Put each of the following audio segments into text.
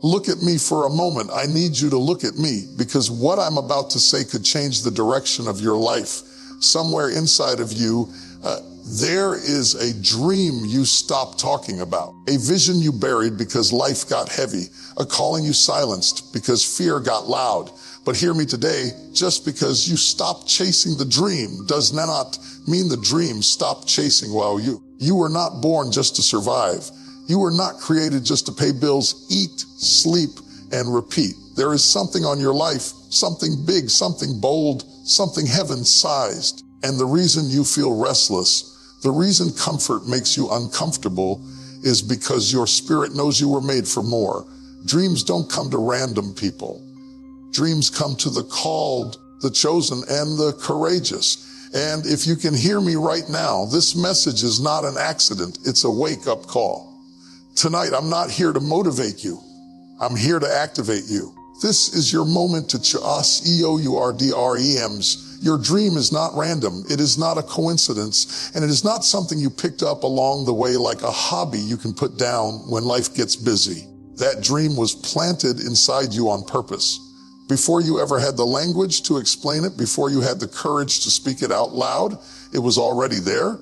Look at me for a moment. I need you to look at me because what I'm about to say could change the direction of your life. Somewhere inside of you, there is a dream you stopped talking about, a vision you buried because life got heavy, a calling you silenced because fear got loud. But hear me today, just because you stopped chasing the dream does not mean the dream stopped chasing you. You were not born just to survive. You were not created just to pay bills, eat, sleep, and repeat. There is something on your life, something big, something bold, something heaven-sized. And the reason you feel restless, the reason comfort makes you uncomfortable is because your spirit knows you were made for more. Dreams don't come to random people. Dreams come to the called, the chosen, and the courageous. And if you can hear me right now, this message is not an accident. It's a wake-up call. Tonight, I'm not here to motivate you. I'm here to activate you. This is your moment to us EOURDREMs. Your dream is not random. It is not a coincidence. And it is not something you picked up along the way like a hobby you can put down when life gets busy. That dream was planted inside you on purpose. Before you ever had the language to explain it, before you had the courage to speak it out loud, it was already there,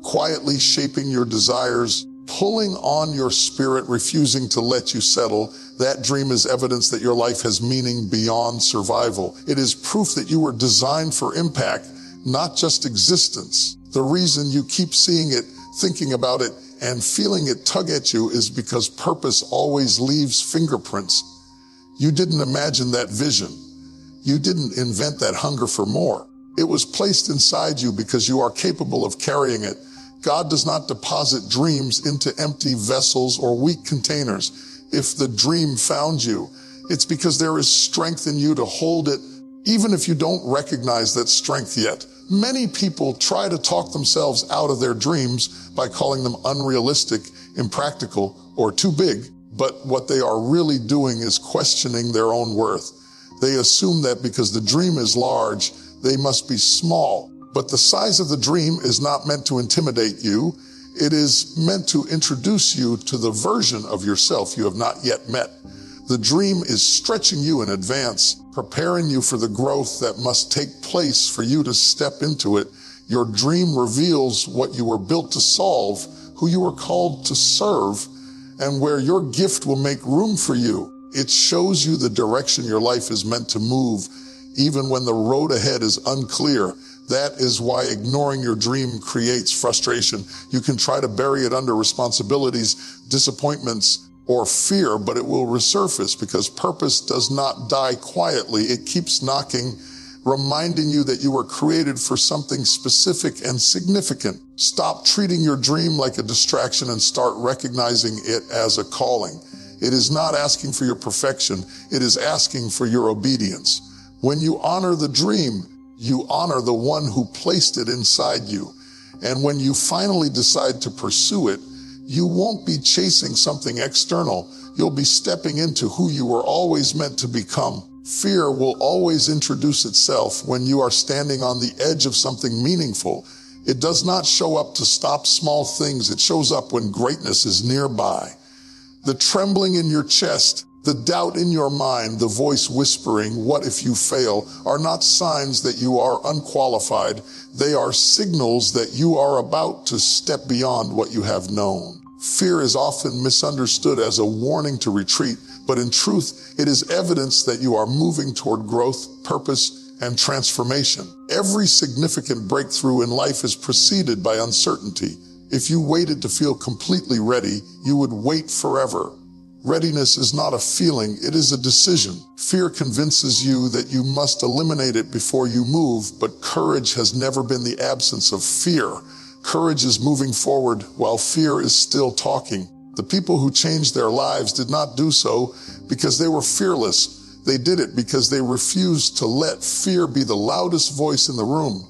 quietly shaping your desires, pulling on your spirit, refusing to let you settle. That dream is evidence that your life has meaning beyond survival. It is proof that you were designed for impact, not just existence. The reason you keep seeing it, thinking about it, and feeling it tug at you is because purpose always leaves fingerprints. You didn't imagine that vision. You didn't invent that hunger for more. It was placed inside you because you are capable of carrying it. God does not deposit dreams into empty vessels or weak containers. If the dream found you, it's because there is strength in you to hold it, even if you don't recognize that strength yet. Many people try to talk themselves out of their dreams by calling them unrealistic, impractical, or too big. But what they are really doing is questioning their own worth. They assume that because the dream is large, they must be small. But the size of the dream is not meant to intimidate you. It is meant to introduce you to the version of yourself you have not yet met. The dream is stretching you in advance, preparing you for the growth that must take place for you to step into it. Your dream reveals what you were built to solve, who you were called to serve, and where your gift will make room for you. It shows you the direction your life is meant to move, even when the road ahead is unclear. That is why ignoring your dream creates frustration. You can try to bury it under responsibilities, disappointments, or fear, but it will resurface because purpose does not die quietly. It keeps knocking, reminding you that you were created for something specific and significant. Stop treating your dream like a distraction and start recognizing it as a calling. It is not asking for your perfection. It is asking for your obedience. When you honor the dream, you honor the one who placed it inside you. And when you finally decide to pursue it, you won't be chasing something external. You'll be stepping into who you were always meant to become. Fear will always introduce itself when you are standing on the edge of something meaningful. It does not show up to stop small things. It shows up when greatness is nearby. The trembling in your chest, the doubt in your mind, the voice whispering, "What if you fail?" are not signs that you are unqualified. They are signals that you are about to step beyond what you have known. Fear is often misunderstood as a warning to retreat, but in truth, it is evidence that you are moving toward growth, purpose, and transformation. Every significant breakthrough in life is preceded by uncertainty. If you waited to feel completely ready, you would wait forever. Readiness is not a feeling, it is a decision. Fear convinces you that you must eliminate it before you move, but courage has never been the absence of fear. Courage is moving forward while fear is still talking. The people who changed their lives did not do so because they were fearless. They did it because they refused to let fear be the loudest voice in the room.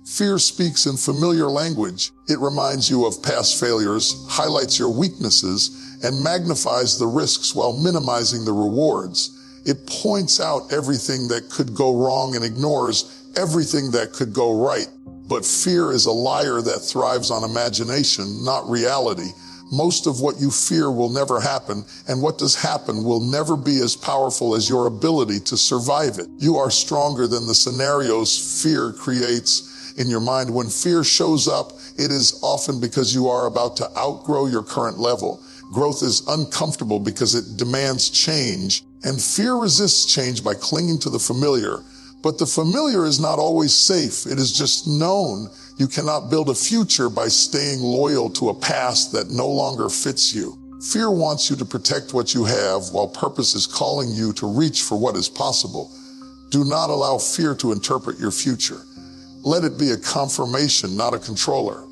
Fear speaks in familiar language. It reminds you of past failures, highlights your weaknesses, and magnifies the risks while minimizing the rewards. It points out everything that could go wrong and ignores everything that could go right. But fear is a liar that thrives on imagination, not reality. Most of what you fear will never happen, and what does happen will never be as powerful as your ability to survive it. You are stronger than the scenarios fear creates in your mind. When fear shows up, it is often because you are about to outgrow your current level. Growth is uncomfortable because it demands change, and fear resists change by clinging to the familiar. But the familiar is not always safe. It is just known. You cannot build a future by staying loyal to a past that no longer fits you. Fear wants you to protect what you have, while purpose is calling you to reach for what is possible. Do not allow fear to interpret your future. Let it be a confirmation, not a controller.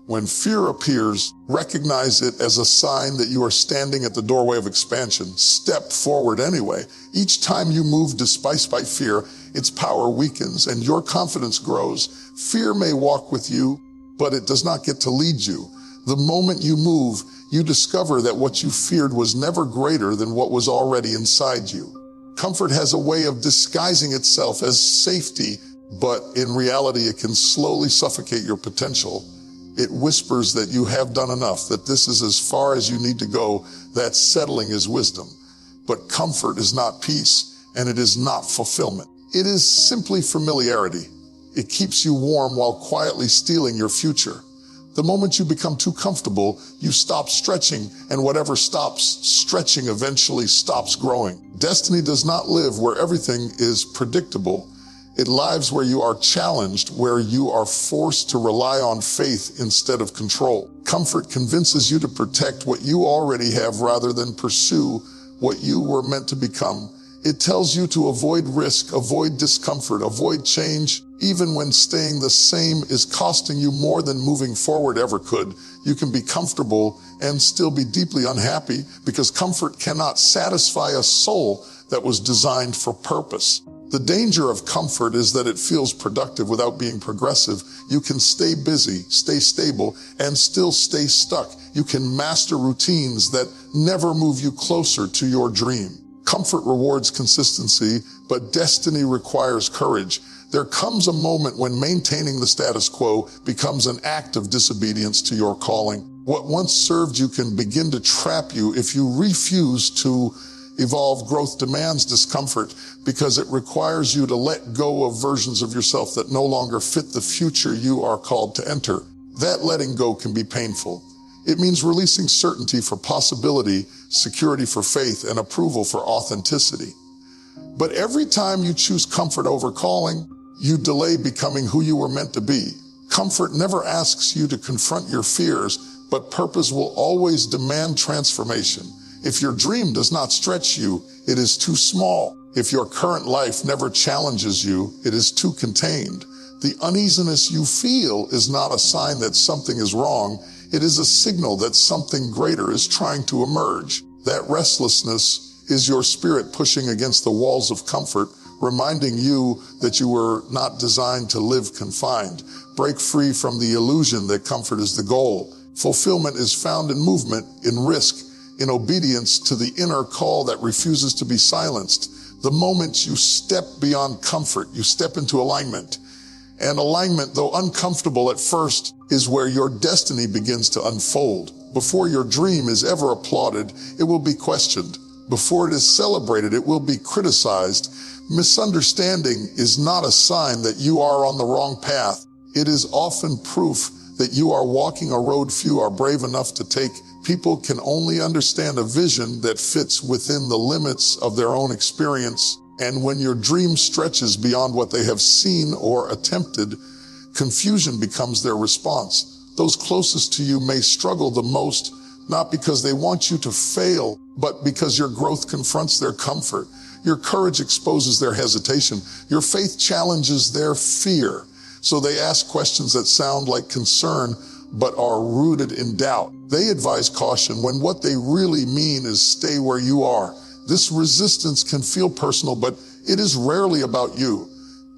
When fear appears, recognize it as a sign that you are standing at the doorway of expansion. Step forward anyway. Each time you move despite fear, its power weakens and your confidence grows. Fear may walk with you, but it does not get to lead you. The moment you move, you discover that what you feared was never greater than what was already inside you. Comfort has a way of disguising itself as safety, but in reality, it can slowly suffocate your potential. It whispers that you have done enough, that this is as far as you need to go, that settling is wisdom. But comfort is not peace, and it is not fulfillment. It is simply familiarity. It keeps you warm while quietly stealing your future. The moment you become too comfortable, you stop stretching, and whatever stops stretching eventually stops growing. Destiny does not live where everything is predictable. It lives where you are challenged, where you are forced to rely on faith instead of control. Comfort convinces you to protect what you already have rather than pursue what you were meant to become. It tells you to avoid risk, avoid discomfort, avoid change, even when staying the same is costing you more than moving forward ever could. You can be comfortable and still be deeply unhappy because comfort cannot satisfy a soul that was designed for purpose. The danger of comfort is that it feels productive without being progressive. You can stay busy, stay stable, and still stay stuck. You can master routines that never move you closer to your dream. Comfort rewards consistency, but destiny requires courage. There comes a moment when maintaining the status quo becomes an act of disobedience to your calling. What once served you can begin to trap you if you refuse to evolve. Growth demands discomfort because it requires you to let go of versions of yourself that no longer fit the future you are called to enter. That letting go can be painful. It means releasing certainty for possibility, security for faith, and approval for authenticity. But every time you choose comfort over calling, you delay becoming who you were meant to be. Comfort never asks you to confront your fears, but purpose will always demand transformation. If your dream does not stretch you, it is too small. If your current life never challenges you, it is too contained. The uneasiness you feel is not a sign that something is wrong. It is a signal that something greater is trying to emerge. That restlessness is your spirit pushing against the walls of comfort, reminding you that you were not designed to live confined. Break free from the illusion that comfort is the goal. Fulfillment is found in movement, in risk, in obedience to the inner call that refuses to be silenced. The moment you step beyond comfort, you step into alignment. And alignment, though uncomfortable at first, is where your destiny begins to unfold. Before your dream is ever applauded, it will be questioned. Before it is celebrated, it will be criticized. Misunderstanding is not a sign that you are on the wrong path. It is often proof that you are walking a road few are brave enough to take. People can only understand a vision that fits within the limits of their own experience. And when your dream stretches beyond what they have seen or attempted, confusion becomes their response. Those closest to you may struggle the most, not because they want you to fail, but because your growth confronts their comfort. Your courage exposes their hesitation. Your faith challenges their fear. So they ask questions that sound like concern, but are rooted in doubt. They advise caution when what they really mean is stay where you are. This resistance can feel personal, but it is rarely about you.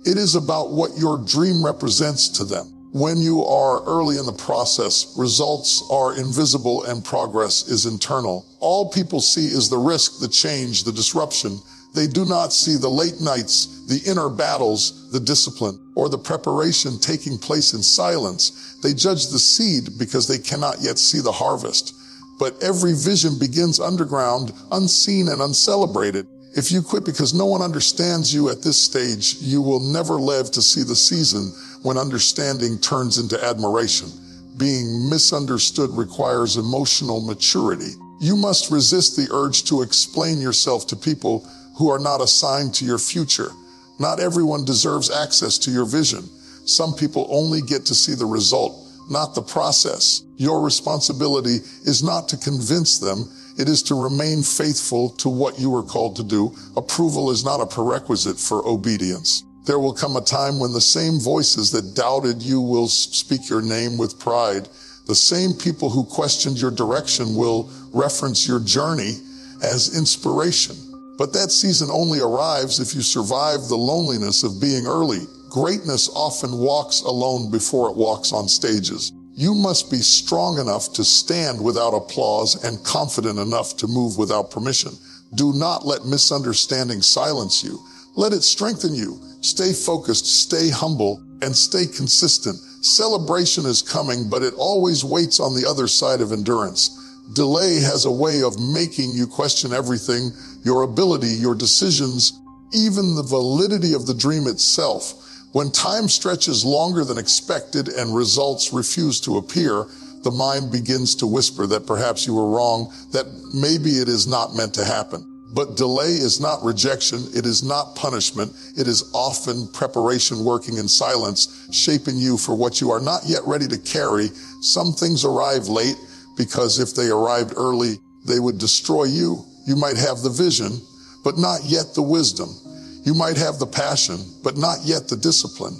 It is about what your dream represents to them. When you are early in the process, results are invisible and progress is internal. All people see is the risk, the change, the disruption. They do not see the late nights, the inner battles, the discipline, or the preparation taking place in silence. They judge the seed because they cannot yet see the harvest. But every vision begins underground, unseen and uncelebrated. If you quit because no one understands you at this stage, you will never live to see the season when understanding turns into admiration. Being misunderstood requires emotional maturity. You must resist the urge to explain yourself to people who are not assigned to your future. Not everyone deserves access to your vision. Some people only get to see the result, not the process. Your responsibility is not to convince them. It is to remain faithful to what you were called to do. Approval is not a prerequisite for obedience. There will come a time when the same voices that doubted you will speak your name with pride. The same people who questioned your direction will reference your journey as inspiration. But that season only arrives if you survive the loneliness of being early. Greatness often walks alone before it walks on stages. You must be strong enough to stand without applause and confident enough to move without permission. Do not let misunderstanding silence you. Let it strengthen you. Stay focused, stay humble, and stay consistent. Celebration is coming, but it always waits on the other side of endurance. Delay has a way of making you question everything, your ability, your decisions, even the validity of the dream itself. When time stretches longer than expected and results refuse to appear, the mind begins to whisper that perhaps you were wrong, that maybe it is not meant to happen. But delay is not rejection, it is not punishment, it is often preparation working in silence, shaping you for what you are not yet ready to carry. Some things arrive late because if they arrived early, they would destroy you. You might have the vision, but not yet the wisdom. You might have the passion, but not yet the discipline.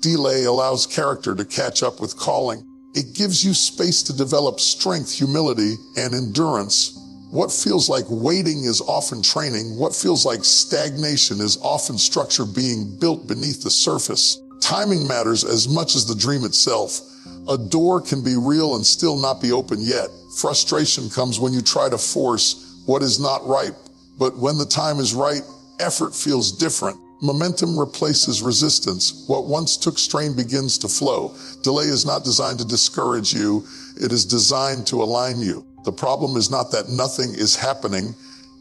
Delay allows character to catch up with calling. It gives you space to develop strength, humility, and endurance. What feels like waiting is often training. What feels like stagnation is often structure being built beneath the surface. Timing matters as much as the dream itself. A door can be real and still not be open yet. Frustration comes when you try to force what is not right. But when the time is right, effort feels different. Momentum replaces resistance. What once took strain begins to flow. Delay is not designed to discourage you. It is designed to align you. The problem is not that nothing is happening.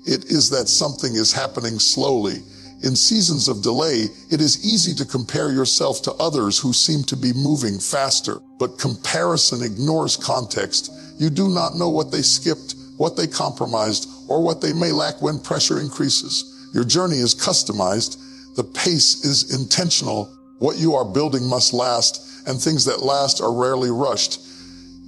It is that something is happening slowly. In seasons of delay, it is easy to compare yourself to others who seem to be moving faster. But comparison ignores context. You do not know what they skipped, what they compromised, or what they may lack when pressure increases. Your journey is customized. The pace is intentional. What you are building must last, and things that last are rarely rushed.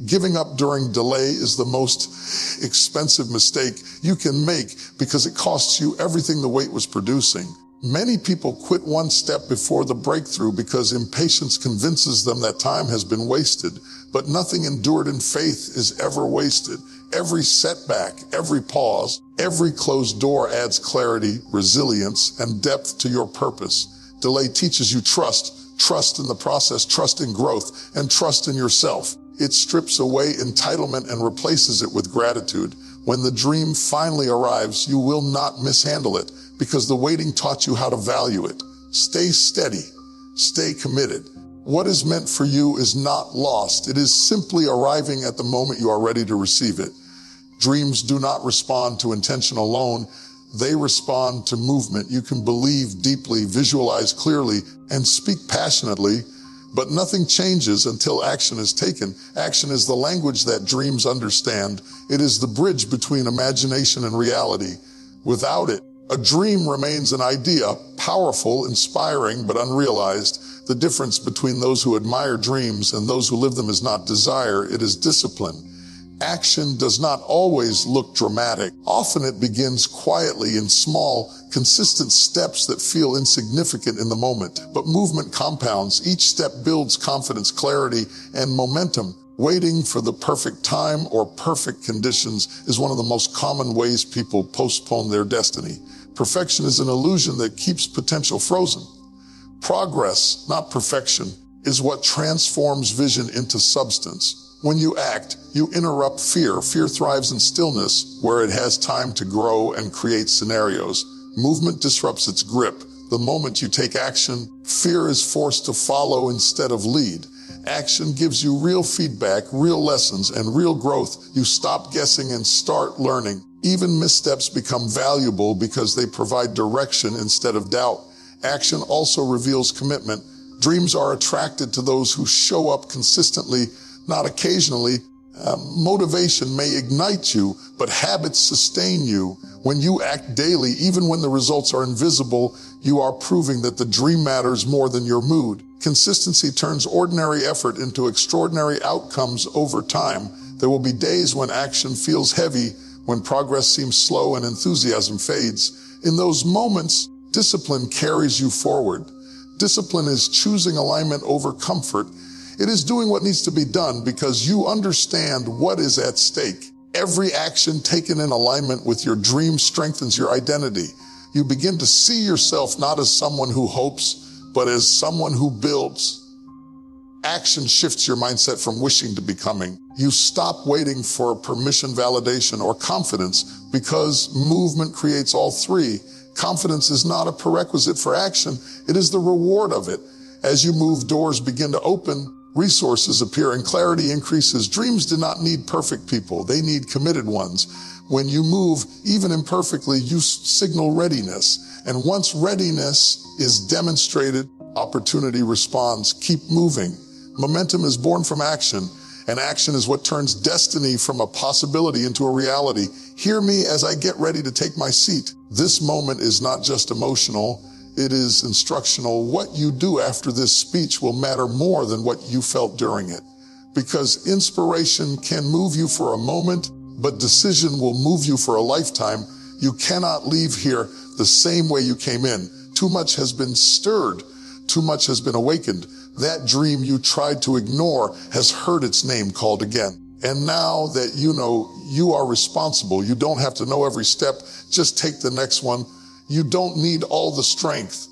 Giving up during delay is the most expensive mistake you can make because it costs you everything the wait was producing. Many people quit one step before the breakthrough because impatience convinces them that time has been wasted. But nothing endured in faith is ever wasted. Every setback, every pause, every closed door adds clarity, resilience, and depth to your purpose. Delay teaches you trust in the process, trust in growth, and trust in yourself. It strips away entitlement and replaces it with gratitude. When the dream finally arrives, you will not mishandle it because the waiting taught you how to value it. Stay steady. Stay committed. What is meant for you is not lost. It is simply arriving at the moment you are ready to receive it. Dreams do not respond to intention alone. They respond to movement. You can believe deeply, visualize clearly, and speak passionately, but nothing changes until action is taken. Action is the language that dreams understand. It is the bridge between imagination and reality. Without it, a dream remains an idea, powerful, inspiring, but unrealized. The difference between those who admire dreams and those who live them is not desire, it is discipline. Action does not always look dramatic. Often it begins quietly in small, consistent steps that feel insignificant in the moment. But movement compounds. Each step builds confidence, clarity, and momentum. Waiting for the perfect time or perfect conditions is one of the most common ways people postpone their destiny. Perfection is an illusion that keeps potential frozen. Progress, not perfection, is what transforms vision into substance. When you act, you interrupt fear. Fear thrives in stillness, where it has time to grow and create scenarios. Movement disrupts its grip. The moment you take action, fear is forced to follow instead of lead. Action gives you real feedback, real lessons, and real growth. You stop guessing and start learning. Even missteps become valuable because they provide direction instead of doubt. Action also reveals commitment. Dreams are attracted to those who show up consistently, not occasionally. Motivation may ignite you, but habits sustain you. When you act daily, even when the results are invisible, you are proving that the dream matters more than your mood. Consistency turns ordinary effort into extraordinary outcomes over time. There will be days when action feels heavy, when progress seems slow and enthusiasm fades. In those moments, discipline carries you forward. Discipline is choosing alignment over comfort. It is doing what needs to be done because you understand what is at stake. Every action taken in alignment with your dream strengthens your identity. You begin to see yourself not as someone who hopes, but as someone who builds. Action shifts your mindset from wishing to becoming. You stop waiting for permission, validation, or confidence because movement creates all three. Confidence is not a prerequisite for action. It is the reward of it. As you move, doors begin to open, resources appear, and clarity increases. Dreams do not need perfect people. They need committed ones. When you move, even imperfectly, you signal readiness. And once readiness is demonstrated, opportunity responds. Keep moving. Momentum is born from action, and action is what turns destiny from a possibility into a reality. Hear me as I get ready to take my seat. This moment is not just emotional, it is instructional. What you do after this speech will matter more than what you felt during it. Because inspiration can move you for a moment, but decision will move you for a lifetime. You cannot leave here the same way you came in. Too much has been stirred. Too much has been awakened. That dream you tried to ignore has heard its name called again. And now that you know you are responsible, you don't have to know every step, just take the next one. You don't need all the strength.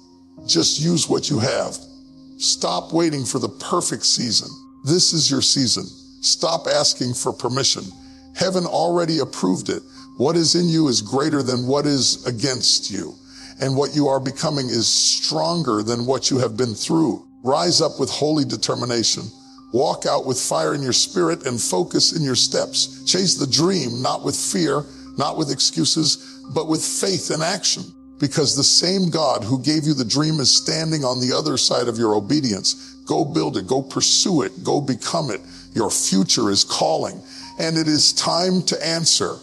Just use what you have. Stop waiting for the perfect season. This is your season. Stop asking for permission. Heaven already approved it. What is in you is greater than what is against you. And what you are becoming is stronger than what you have been through. Rise up with holy determination. Walk out with fire in your spirit and focus in your steps. Chase the dream, not with fear, not with excuses, but with faith and action. Because the same God who gave you the dream is standing on the other side of your obedience. Go build it, go pursue it, go become it. Your future is calling, and it is time to answer.